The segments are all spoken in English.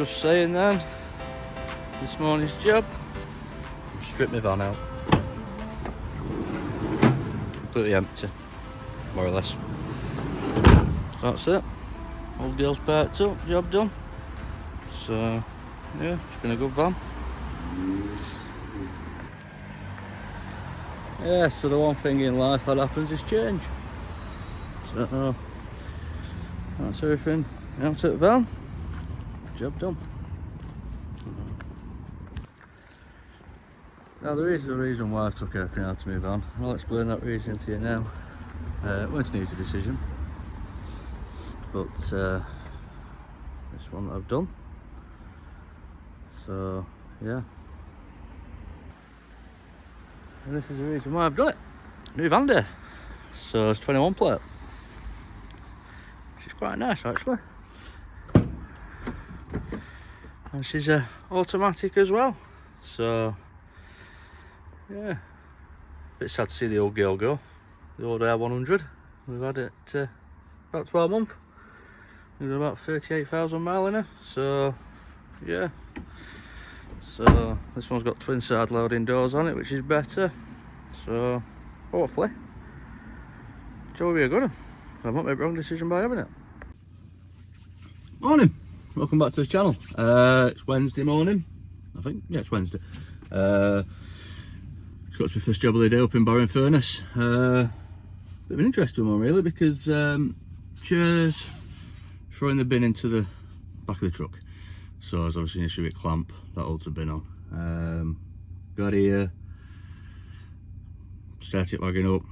just saying then, this morning's job, strip my van out. Completely empty, more or less. So that's it. Old girl's parked up, job done. So yeah, it's been a good van. Yeah, so the one thing in life that happens is change. So that's everything out at the van. Job done. Now there is a reason why I took everything out of my van. I'll explain that reason to you now. It wasn't an easy decision, but this one that I've done. So yeah, and this is the reason why I've done it. New van day, so it's 21 plate, which is quite nice actually, and she's automatic as well. So yeah, bit sad to see the old girl go, the old R100. We've had it about 12 months. We've got about 38,000 miles in her. So yeah, so this one's got twin side loading doors on it, which is better. So hopefully it will be a good one. I've not made the wrong decision by having it. Morning, welcome back to the channel. It's Wednesday morning, I think. Yeah, it's Wednesday. It's got to my first job of the day up in Barron Furnace. Bit of an interesting one really, because chairs throwing the bin into the back of the truck. So there's obviously an issue with clamp that holds the bin on. Got here, start it wagging up,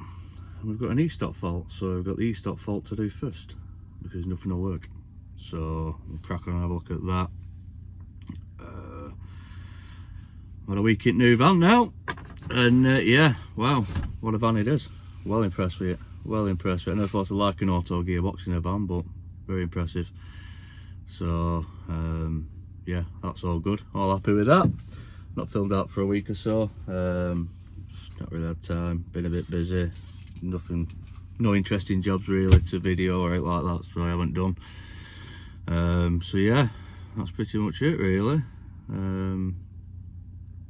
and we've got an e-stop fault. So we've got the e-stop fault to do first, because nothing will work. So we'll crack on and have a look at that. What a week in new van now, and yeah, wow, what a van it is. Well impressed with it, well impressed with it. I never thought to like an auto gearbox in a van, but very impressive. So yeah, that's all good, all happy with that. Not filmed out for a week or so, just not really had time, been a bit busy, nothing, no interesting jobs really to video or anything like that, so I haven't done. So yeah, that's pretty much it really.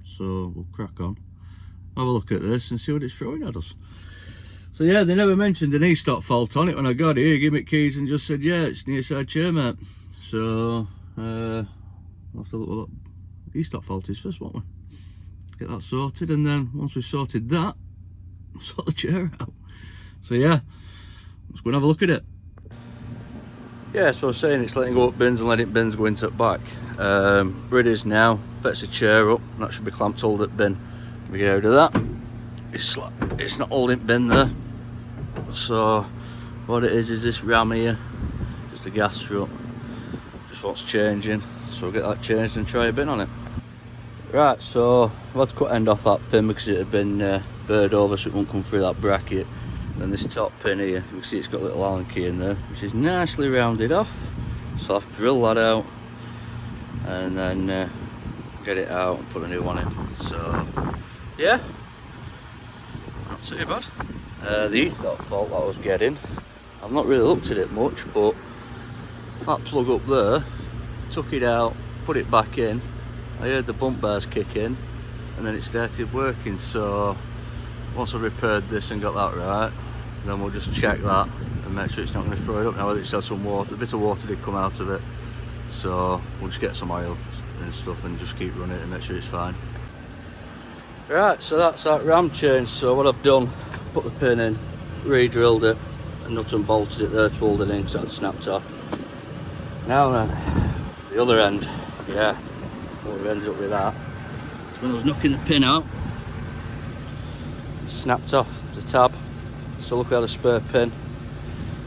So we'll crack on, have a look at this and see what it's throwing at us. So yeah, they never mentioned an e-stop fault on it when I got here. Give me keys and just said, yeah, it's near side chair, mate. So I'll have to look what the e-stop fault is first, won't we? Get that sorted, and then once we've sorted that, we'll sort the chair out. So yeah, let's go and have a look at it. Yeah, so I was saying it's letting go up bins and letting bins go into the back. Where it is now, fetch the chair up, and that should be clamped hold at bin. We get out of that. It's not holding bin there. So what it is this ram here, just a gas strut, just wants changing. So we'll get that changed and try a bin on it. Right, so I've had to cut end off that pin because it had been burred over, so it won't come through that bracket. And this top pin here, you can see it's got a little Allen key in there, which is nicely rounded off. So I'll have to drill that out and then get it out and put a new one in. So yeah, not too bad. The e-stop fault that I was getting, I've not really looked at it much, but that plug up there, took it out, put it back in, I heard the bump bars kick in, and then it started working. So once I repaired this and got that right, then we'll just check that and make sure it's not going to throw it up. Now it's had some water, a bit of water did come out of it, so we'll just get some oil and stuff and just keep running it and make sure it's fine. Right, so that's that ram change. So what I've done, put the pin in, re-drilled it, and nut and bolted it there to hold it in because that snapped off. Now then, the other end, yeah, what we ended up with that, when I was knocking the pin out, it snapped off the tab. So look, I had a spare pin,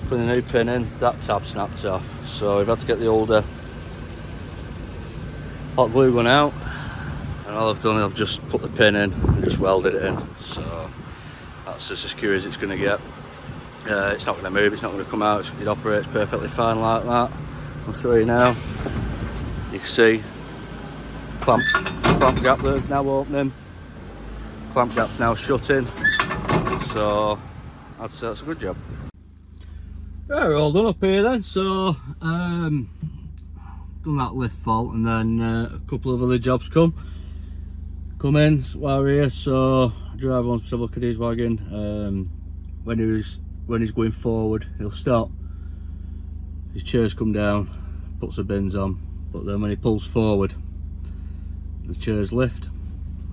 putting the new pin in, that tab snapped off. So we've had to get the older hot glue gun out, and all I've done is I've just put the pin in and just welded it in. So that's as secure as it's going to get. It's not going to move, it's not going to come out, it operates perfectly fine like that. I'll show you now. You can see clamp gap there's now opening, clamp gap's now shutting. So that's a good job. Right, we're all done up here then. So done that lift fault, and then a couple of other jobs come in while we're here. So the driver wants to look at his wagon. When he's going forward, he'll stop, his chairs come down, puts the bins on, but then when he pulls forward, the chairs lift,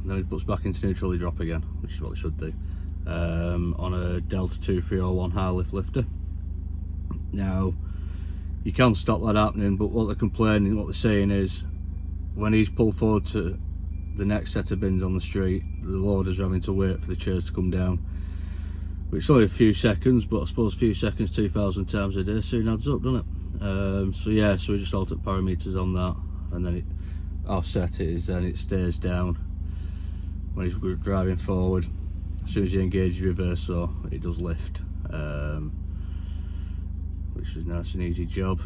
and then he puts back into neutral, they drop again, which is what they should do, on a Delta 2301 high lift lifter. Now you can stop that happening, but what they're saying is, when he's pulled forward to the next set of bins on the street, the loaders are having to wait for the chairs to come down, which is only a few seconds, but I suppose a few seconds 2,000 times a day soon adds up, doesn't it? So yeah, so we just altered parameters on that, and then I've set it is then it stays down when he's driving forward. As soon as you engage reverse, so it does lift, which is a nice and easy job.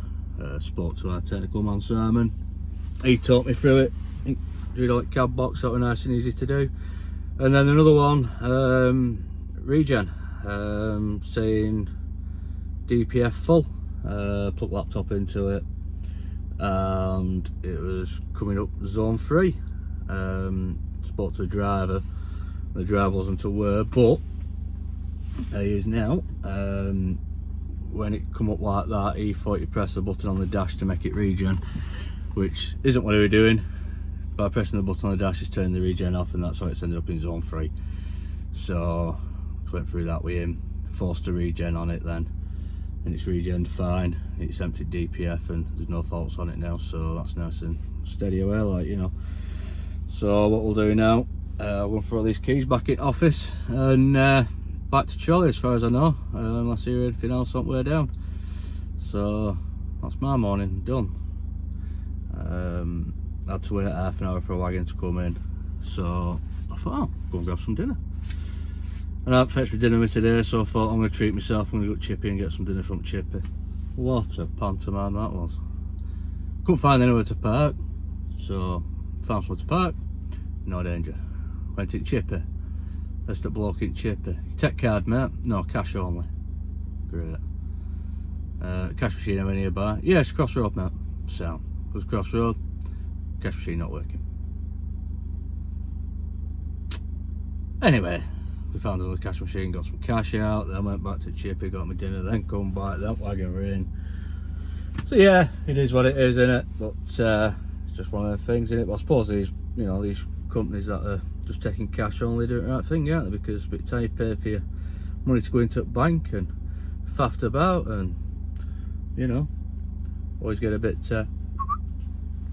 Spoke to our technical man Simon, he taught me through it, hydraulic cab box, that was nice and easy to do. And then another one, regen, saying DPF full, plug laptop into it, and it was coming up zone 3. Spoke to the driver wasn't aware, but he is now. When it come up like that, he thought you press the button on the dash to make it regen, which isn't what he was doing. By pressing the button on the dash, it's turning the regen off, and that's how it's ended up in zone 3. So went through that with him, forced a regen on it then, and it's regen fine. It's empty DPF and there's no faults on it now, so that's nice and steady away, like, you know. So what we'll do now, we'll throw these keys back in office and back to Charlie as far as I know, unless you hear anything else on the way down. So that's my morning done. I had to wait half an hour for a wagon to come in, so I thought, oh, go and grab some dinner. And I haven't fetched me dinner with today, so I thought I'm going to treat myself. I'm going to go to Chippy and get some dinner from Chippy. What a pantomime that was. Couldn't find anywhere to park, so found somewhere to park, no danger. Went in Chippy, pressed up bloke in Chippy. Take card, mate? No, cash only. Great. Cash machine over nearby? Yes, crossroad, mate. Sound. Goes crossroad, cash machine not working. Anyway, we found another cash machine, got some cash out, then went back to Chippy, got my dinner, then come back, that wagon were in. So yeah, it is what it is, innit? But it's just one of the things, innit? But I suppose these, you know, these companies that are just taking cash only do the right thing, aren't they? Because it's a bit tight, pay for your money to go into a bank and faffed about, and you know, always get a bit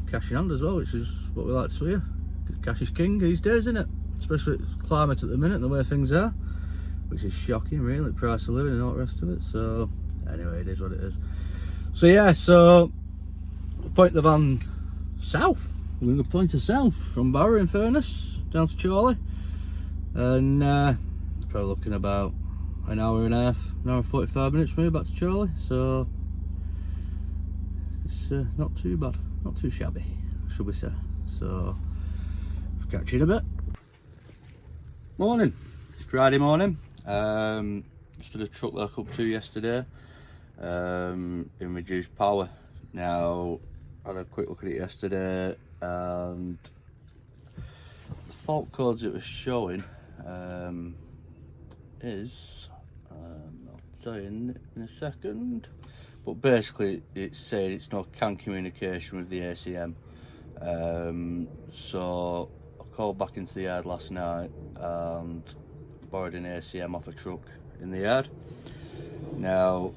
cash in hand as well, which is what we like to hear. Cash is king these days, isn't it? Especially with climate at the minute and the way things are, which is shocking really, price of living and all the rest of it. So anyway, it is what it is. So yeah, so point the van south. We're going to point it south from Barrow, in fairness, down to Chorley, and probably looking about an hour and a half, an hour and 45 minutes from here back to Chorley. So it's not too bad, not too shabby, should we say. So I'll catch you in a bit. Morning, it's Friday morning. Just did a truck that I come to yesterday in reduced power. Now I had a quick look at it yesterday, and the fault codes it was showing is I'll tell you in a second, but basically it's saying it's no CAN communication with the ACM. So I called back into the yard last night and borrowed an ACM off a truck in the yard. Now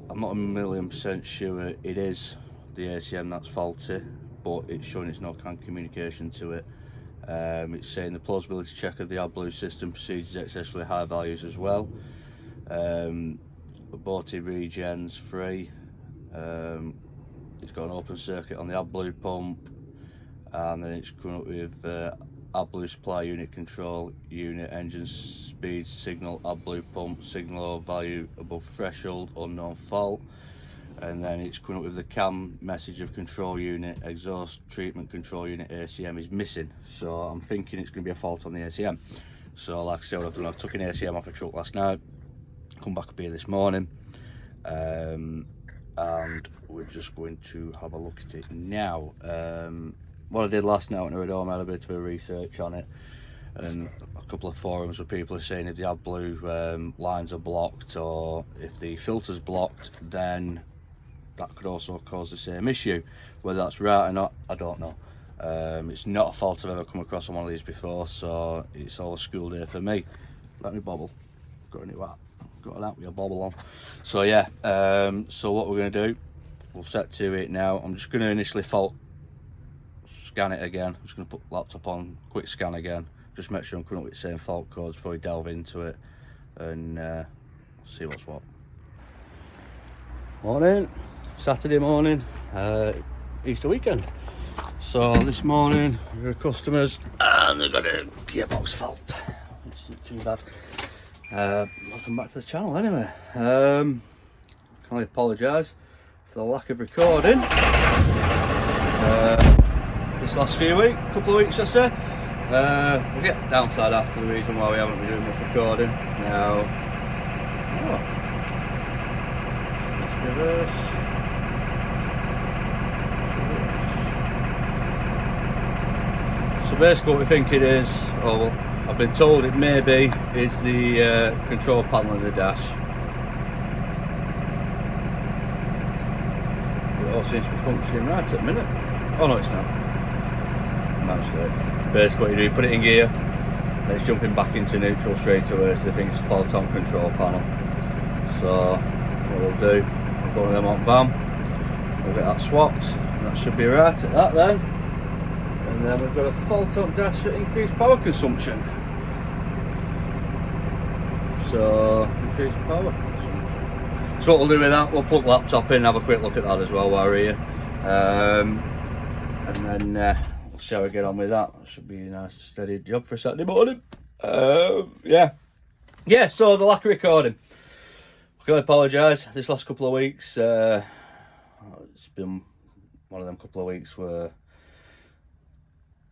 I'm not 1,000,000% sure it is the ACM that's faulty, but it's showing it's no CAN communication to it. It's saying the plausibility check of the AdBlue system proceeds at excessively high values as well. Aborted regens free. It's got an open circuit on the AdBlue pump, and then it's coming up with AdBlue supply unit control unit, engine speed signal, AdBlue pump signal value above threshold, unknown fault. And then it's coming up with the CAM message of control unit, exhaust treatment control unit ACM is missing. So I'm thinking it's going to be a fault on the ACM. So like I said, what I've done, I took an ACM off a truck last night, come back up here this morning, and we're just going to have a look at it now. What I did last night when I was home, I had a bit of a research on it, and a couple of forums where people are saying if the AdBlue lines are blocked, or if the filter's blocked, then that could also cause the same issue. Whether that's right or not, I don't know. It's not a fault I've ever come across on one of these before, so it's all a school day for me. Let me bobble. Got any that? Got that with a bobble on. So yeah, so what we're going to do, we'll set to it now. I'm just going to initially fault scan it again. I'm just going to put laptop on, quick scan again, just make sure I'm coming up with the same fault codes before we delve into it, and see what's what. Morning, Saturday morning, Easter weekend. So this morning we were customers and they've got a gearbox fault. It's not too bad. Welcome back to the channel anyway. Can I apologise for the lack of recording this last couple of weeks I say. We'll get downside after the reason why we haven't been doing much recording. Now, let's reverse. So basically what we think it is, or I've been told it may be, is the control panel in the dash. It all seems to be functioning right at the minute. Oh no, it's not. My mistake. Basically what you do, you put it in gear, then it's jumping back into neutral straight away, so I think it's a fault on control panel. So what we'll do, we'll go with them on VAM, we'll get that swapped, and that should be right at that then. And then we've got a fault on dash for increased power consumption. So, increased power consumption. So what we'll do with that, we'll plug laptop in, have a quick look at that as well while we're here. And then we'll see how we get on with that. That should be a nice steady job for a Saturday morning. Yeah, so the lack of recording. I can apologise. This last couple of weeks, it's been one of them couple of weeks where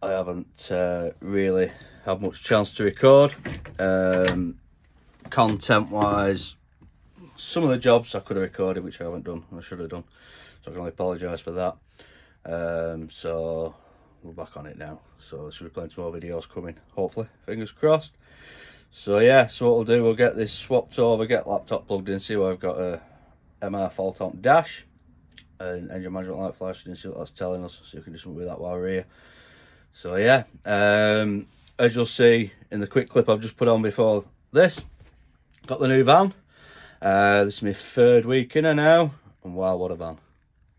I haven't really had much chance to record. Content wise, some of the jobs I could have recorded which I haven't done, I should have done, so I can only apologise for that. So we're back on it now, so there should be plenty more videos coming, hopefully, fingers crossed. So yeah, so what we'll do, we'll get this swapped over, get laptop plugged in, see where I've got a MR fault on dash and engine management light flashing, and see what that's telling us, so we can do something with that while we're here. So yeah, as you'll see in the quick clip I've just put on before this, got the new van. This is my third week in her now, and wow, what a van,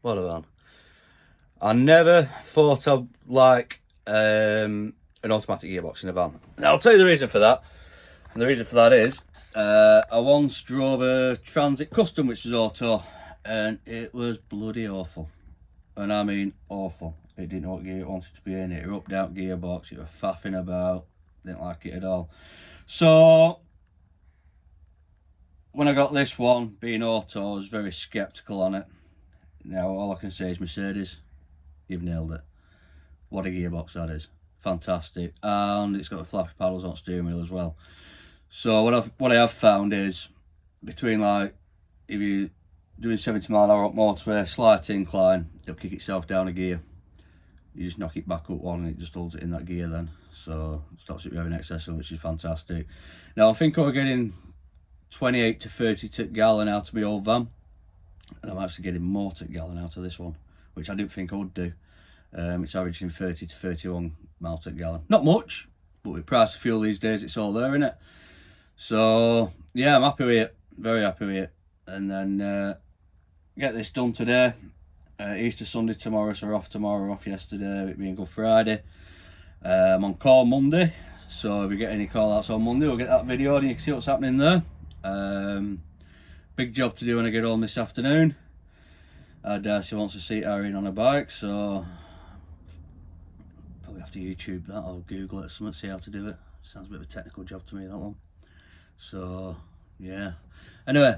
what a van. I never thought I'd like an automatic gearbox in a van. Now I'll tell you the reason for that, and the reason for that is I once drove a Transit Custom which was auto, and it was bloody awful, and I mean awful. It didn't know what gear it wanted to be in, it was up down gearbox, it was faffing about, didn't like it at all. So when I got this one, being auto, I was very sceptical on it. Now all I can say is, Mercedes, you've nailed it. What a gearbox that is, fantastic, and it's got the flappy paddles on steering wheel as well. So what I have found is, between like, if you're doing 70 mile an hour up motorway, slight incline, it'll kick itself down a gear. You just knock it back up one and it just holds it in that gear then, so it stops it having excess, which is fantastic. Now I think we're getting 28 to 30 gallon out of my old van, and I'm actually getting more gallon out of this one, which I didn't think I would do. It's averaging 30 to 31 miles per gallon, not much, but with price of fuel these days it's all there, isn't it? So yeah, I'm happy with it, very happy with it. And then get this done today. Easter Sunday tomorrow, so we're off tomorrow, off yesterday, it being Good Friday. I'm on call Monday, so if we get any call outs on Monday, we'll get that video and you can see what's happening there. Big job to do when I get home this afternoon. Darcy wants to see Irene on a bike, so probably have to YouTube that or Google it or something, see how to do it. Sounds a bit of a technical job to me, that one. So yeah, anyway,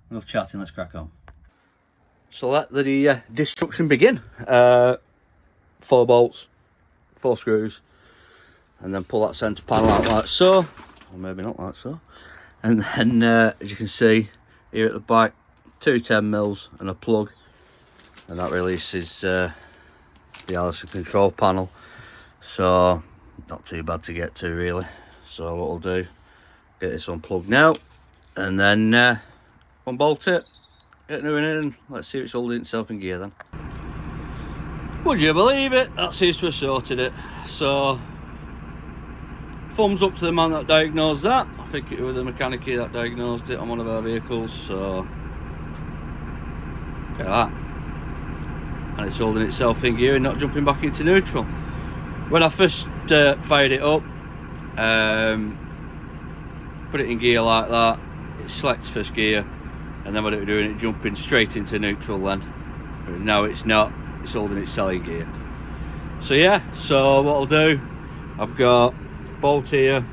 enough chatting, let's crack on. So let the destruction begin. 4 bolts, 4 screws, and then pull that centre panel out like so, or maybe not like so. And then as you can see here at the back, two 10mm and a plug, and that releases the Allison control panel. So not too bad to get to really. So what we'll do, get this unplugged now, and then unbolt it, get new in, and let's see if it's holding itself in gear then. Would you believe it? That seems to have sorted it. So thumbs up to the man that diagnosed that. I think it was the mechanic that diagnosed it on one of our vehicles. So look at that, and it's holding itself in gear and not jumping back into neutral. When I first fired it up, put it in gear like that, it selects first gear, and then what it was doing, it jumping straight into neutral then. But now it's not, it's holding itself in gear. So yeah, so what I'll do, I've got bolt here,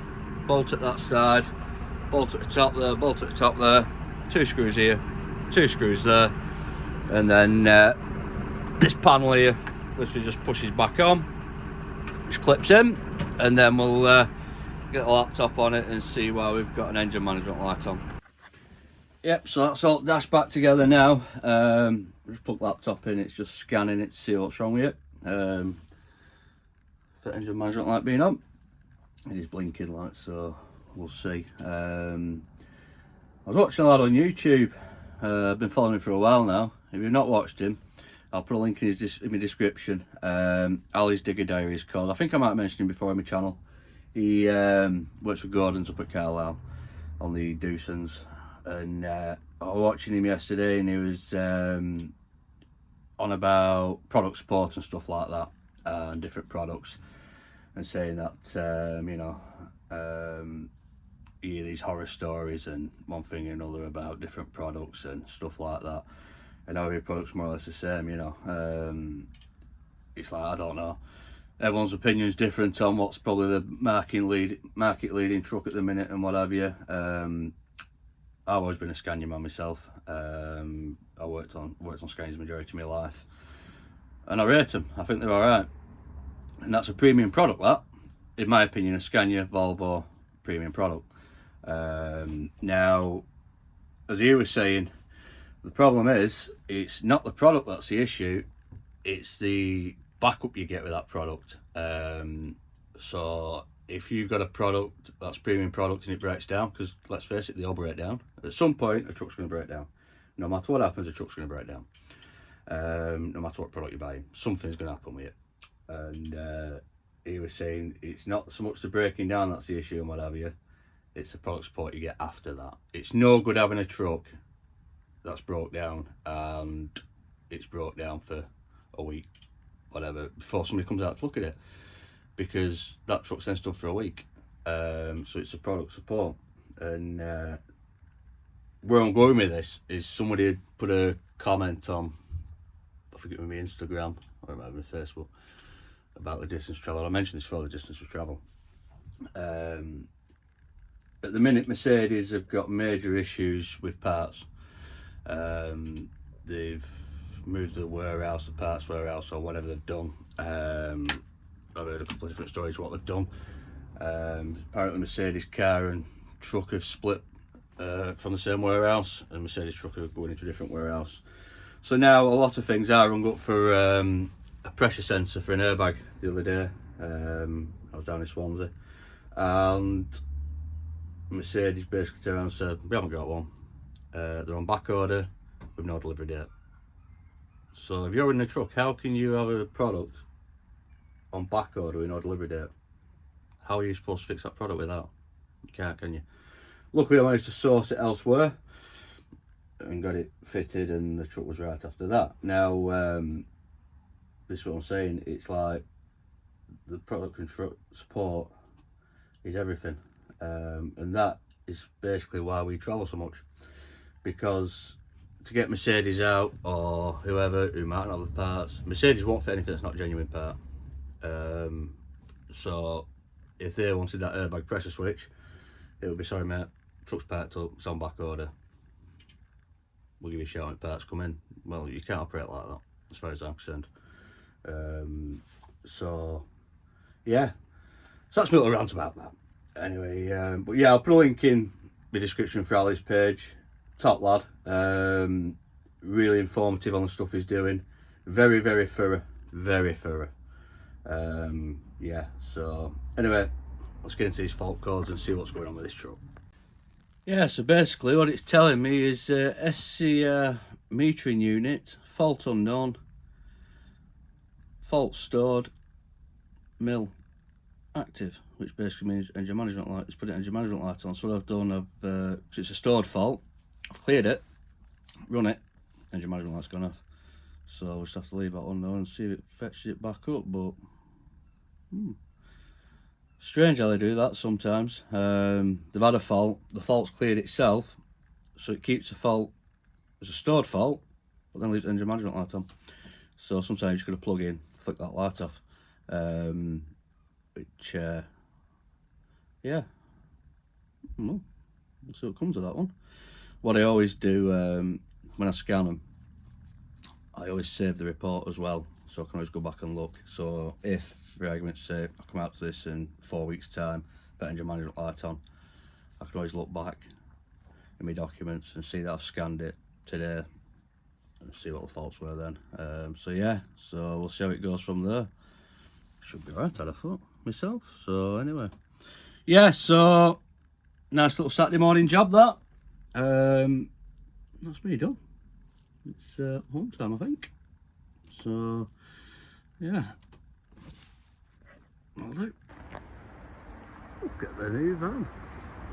bolt at that side, bolt at the top there, bolt at the top there, 2 screws here, 2 screws there, and then this panel here literally just pushes back on, just clips in, and then we'll get the laptop on it and see why we've got an engine management light on. Yep, so that's all dashed back together now. Just put the laptop in, it's just scanning it to see what's wrong with it. The engine management light being on, it is blinking light, so we'll see. I was watching a lad on YouTube. I've been following him for a while now. If you've not watched him, I'll put a link in my description. Ali's Digger Diary is called. I think I might have mentioned him before on my channel. He works for Gordon's up at Carlisle on the Doosan's, and I was watching him yesterday, and he was on about product support and stuff like that, and different products, and saying that you know, you hear these horror stories and one thing and another about different products and stuff like that, and every product's more or less the same, you know. It's like, I don't know, everyone's opinion's different on what's probably the market leading truck at the minute and what have you. I've always been a Scania man myself. I worked on Scanias majority of my life, and I rate them. I think they're alright, and that's a premium product, that, in my opinion, a Scania Volvo premium product. Now, as you were saying, the problem is, it's not the product that's the issue, it's the backup you get with that product. So if you've got a product that's premium product and it breaks down, because let's face it, they all break down. At some point, a truck's going to break down. No matter what happens, a truck's going to break down. No matter what product you're buying, something's going to happen with it. And he was saying it's not so much the breaking down that's the issue and what have you, it's the product support you get after that. It's no good having a truck that's broke down and it's broke down for a week, whatever, before somebody comes out to look at it, because that truck's then stood for a week. So it's a product support. And where I'm going with this is, somebody had put a comment on, I forget, with my Instagram or my Facebook, about the distance travel. I mentioned this before, the distance of travel. At the minute, Mercedes have got major issues with parts. They've moved the warehouse, the parts warehouse, or whatever they've done. I've heard a couple of different stories what they've done. Apparently Mercedes car and truck have split from the same warehouse, and Mercedes truck are going into a different warehouse. So now a lot of things are rung up for a pressure sensor for an airbag the other day. I was down in Swansea, and Mercedes basically turned around and said, we haven't got one. They're on back order with no delivery date. So if you're in a truck, how can you have a product on back order with no delivery date? How are you supposed to fix that product with that? You can't, can you? Luckily I managed to source it elsewhere and got it fitted, and the truck was right after that. Now this is what I'm saying, it's like the product and truck support is everything, and that is basically why we travel so much, because to get Mercedes out, or whoever who might not have the parts, Mercedes won't fit anything that's not a genuine part. So if they wanted that airbag pressure switch, it would be, sorry mate, truck's parked up, it's on back order, we'll give you a shout when parts come in. Well, you can't operate like that as far as I'm concerned. So yeah, so that's my little rant about that. Anyway, but yeah, I'll put a link in the description for Ali's page. Top lad. really informative on the stuff he's doing. Very, very thorough, very thorough. Yeah, so anyway, let's get into these fault codes and see what's going on with this truck. Yeah, so basically what it's telling me is SC metering unit, fault unknown, fault stored, mil active, which basically means engine management light. Let's put it engine management light on. So what I've done, because it's a stored fault, I've cleared it, run it, engine management light's gone off. So we'll just have to leave that unknown and see if it fetches it back up. But strange how they do that sometimes. They've had a fault, the fault's cleared itself, so it keeps the fault as a stored fault, but then leaves the engine management light on. So sometimes you're just going to plug in, flick that light off. Which yeah, we'll see what comes of that one. What I always do when I scan them, I always save the report as well, so I can always go back and look. So if, for argument's sake, I come out to this in 4 weeks time, put engine management light on, I can always look back in my documents and see that I've scanned it today and see what the faults were then. So yeah, so we'll see how it goes from there. Should be alright, I'd have thought myself. So anyway, yeah, so nice little Saturday morning job that. That's me done. It's home time, I think. So yeah, I'll do. Look at the new van.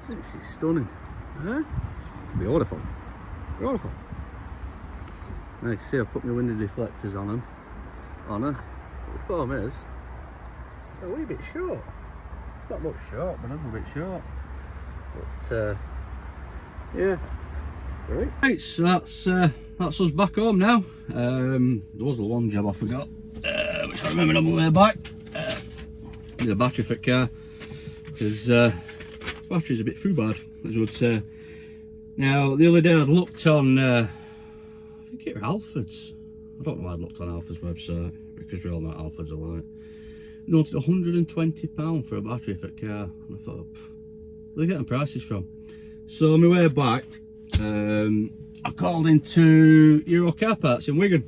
This is stunning. Beautiful, beautiful. Now you can see I put my window deflectors on them, but the problem is a wee bit short. Not much short, but a little bit short. But yeah, right. So that's us back home now. There was the one job I forgot, which I remembered on my way back. Need a battery for the car because battery's a bit too bad, as you would say. Now the other day I'd looked on, I think it was Alfred's. I don't know why I'd looked on Alfred's website, because we all know what Alfred's are like. Noted £120 for a battery for the car, and I thought, where are they getting prices from? So on my way back, I called into Euro Car Parts in Wigan.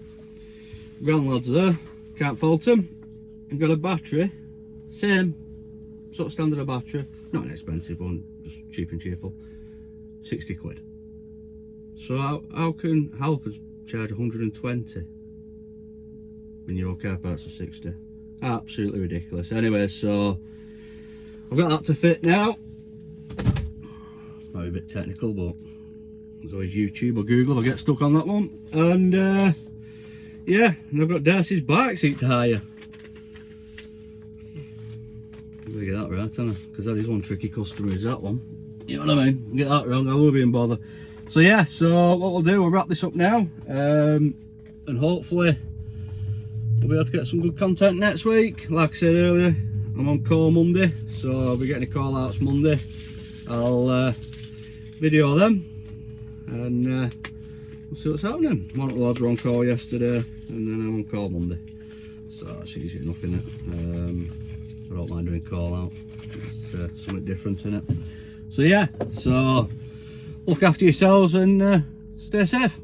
Grand lads there, can't fault them. I've got a battery, same sort of standard of battery, not an expensive one, just cheap and cheerful, 60 quid. So how can Halfords charge 120 when Euro Car Parts are 60? Absolutely ridiculous. Anyway, so I've got that to fit now. Might be a bit technical, but there's always YouTube or Google if I get stuck on that one. And yeah, and I've got Darcy's bike seat to hire. I'm gonna get that right, haven't I? Because that is one tricky customer, is that one. You know what I mean? Get that wrong, I will be in bother. So yeah, so what we'll do, we'll wrap this up now, and hopefully we'll be able to get some good content next week. Like I said earlier, I'm on call Monday, so I'll be getting a call outs Monday. I'll video them and we'll see what's happening. One of the lads were on call yesterday, and then I'm on call Monday. So that's easy enough, innit? I don't mind doing call out. It's something different, innit? So yeah, so look after yourselves and stay safe.